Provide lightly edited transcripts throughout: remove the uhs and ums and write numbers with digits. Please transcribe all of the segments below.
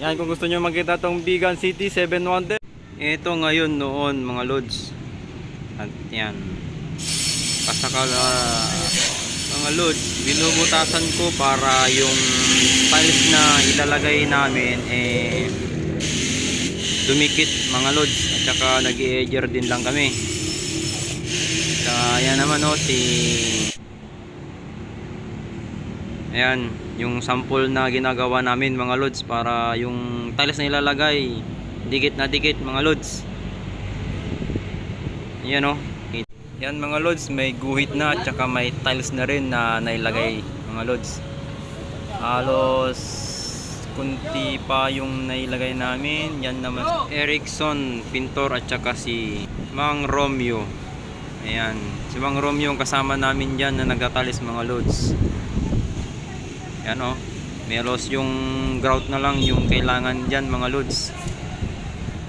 Yan, kung gusto nyo makita tong Bigan City 7 Wonder. Ito ngayon noon mga lods. At yan. Pasakala mga lods, binubutasan ko para yung tiles na ilalagay namin dumikit mga lods. At saka nag-i-edger din lang kami. Yan naman ayan, yung sample na ginagawa namin mga lods para yung tiles na ilalagay dikit na dikit mga lods. Yan yan mga lods, may guhit na at saka may tiles na rin na nailagay mga lods. Halos kunti pa yung nailagay namin. Yan naman si Erickson Pintor at saka si Mang Romeo. Ayan, si Mang Romeo yung kasama namin dyan na nagtatalis mga lods. Yan melos yung grout na lang yung kailangan dyan mga lods.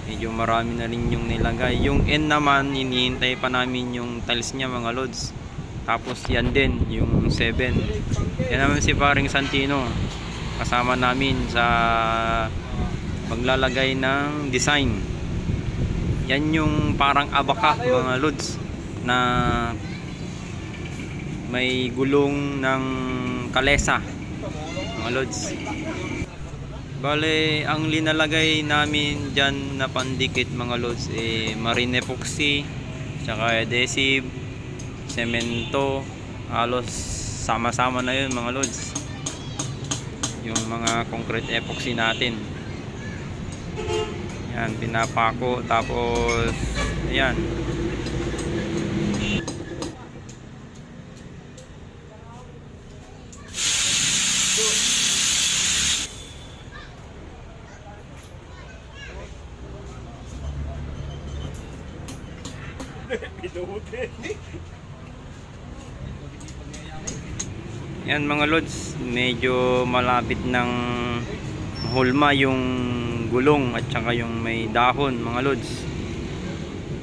Medyo marami na rin yung nilagay. Yung N naman, hinihintay pa namin yung tiles niya mga lods. Tapos yan din, yung 7. Yan naman si paring Santino. Kasama namin sa paglalagay ng design. Yan yung parang abaka mga lods na may gulong ng kalesa mga lods. Bale, ang linalagay namin dyan na pandikit mga lods marine epoxy, tsaka adhesive, semento, halos sama-sama na yun mga lods. Yung mga concrete epoxy natin. Yan, pinapako, tapos ayan. Yan mga lods, medyo malapit ng hulma yung gulong at saka yung may dahon mga lods.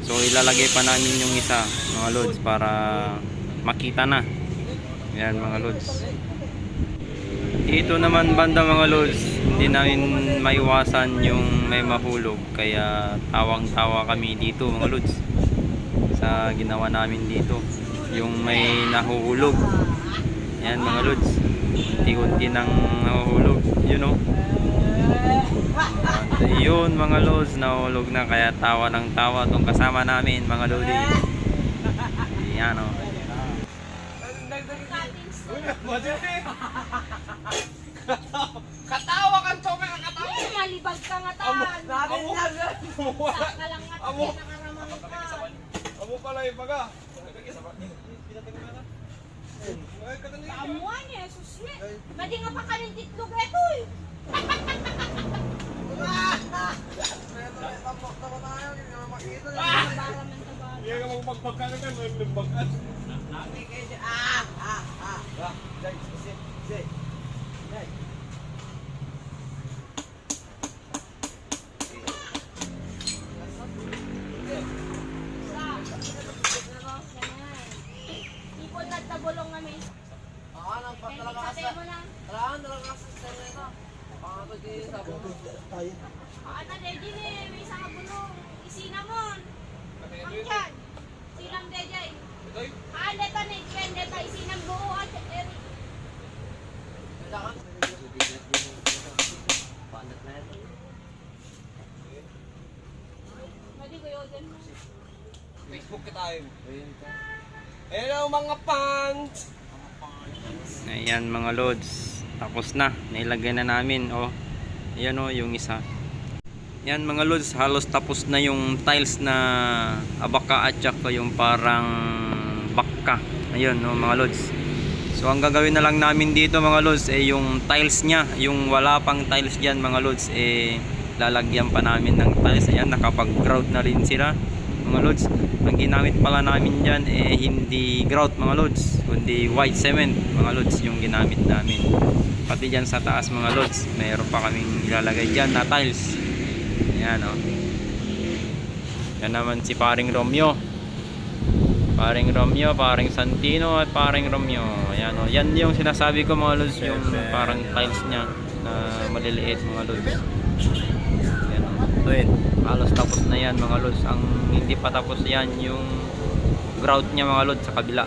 So ilalagay pa namin yung isa mga lods para makita na. Yan mga lods. Dito naman banda mga lods, hindi namin maiwasan yung may mahulog, kaya tawang-tawa kami dito mga lods sa ginawa namin dito. Yung may nahuhulog, yan mga lods, unti-unti nang nahuhulog, yun mga lods, nahulog na, kaya tawa ng tawa tong kasama namin mga lodi. Yan katawa kan tope ka katawa. Malibag ka nga taan. Saka lang nga nakaramang ka. Amo pala yung baga. Kaamuan niya, susme. Madi nga pa kanin titlog eto eh. Iya ka magpagpagkan ka, may limbagan. Ipon na tabulong nga may. Patay mo lang. Ana, Deji ni, may isang bulong. Isinamon. Pangyan. Silang Deji. Deta ni, deta isinang buo at Eric. Madi ko yun. Facebook kita tayo. Hello mga fans. Ayan mga lods, tapos na, nailagay na namin. Ayan yung isa. Yan mga lods, halos tapos na yung tiles na abaka at saka yung parang bakka. Ayun mga lods. So ang gagawin na lang namin dito mga lods yung tiles nya, yung wala pang tiles dyan mga lods lalagyan pa namin ng tiles. Ayan, nakapag grout na rin sila mga lods. Ang ginamit pala namin dyan hindi grout mga lods, kundi white cement mga lods yung ginamit namin. Pati dyan sa taas mga lods, mayroon pa kaming ilalagay dyan na tiles. Ayan yan naman si paring Romeo, paring Santino at paring Romeo. Ayan yan yung sinasabi ko mga lods, yung parang tiles nya na maliliit mga lods. Yan, ito yun. Halos tapos na yan mga lods. Ang hindi pa tapos yan yung grout niya mga lods sa kabila.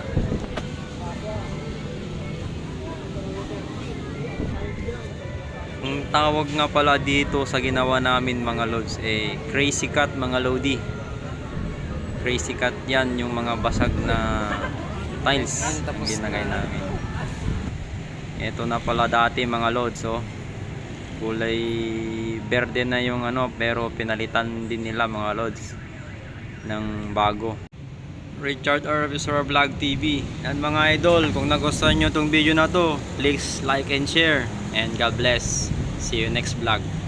Ang tawag nga pala dito sa ginawa namin mga lods crazy cut mga lodi. Crazy cut yan, yung mga basag na tiles ang ginagay namin. Ito na pala dati mga lods, oh. Kulay berde na yung ano, pero pinalitan din nila mga lods ng bago. Richard R. Visora Vlog TV. And mga idol, kung nagustuhan nyo itong video na to, please like and share. And God bless. See you next vlog.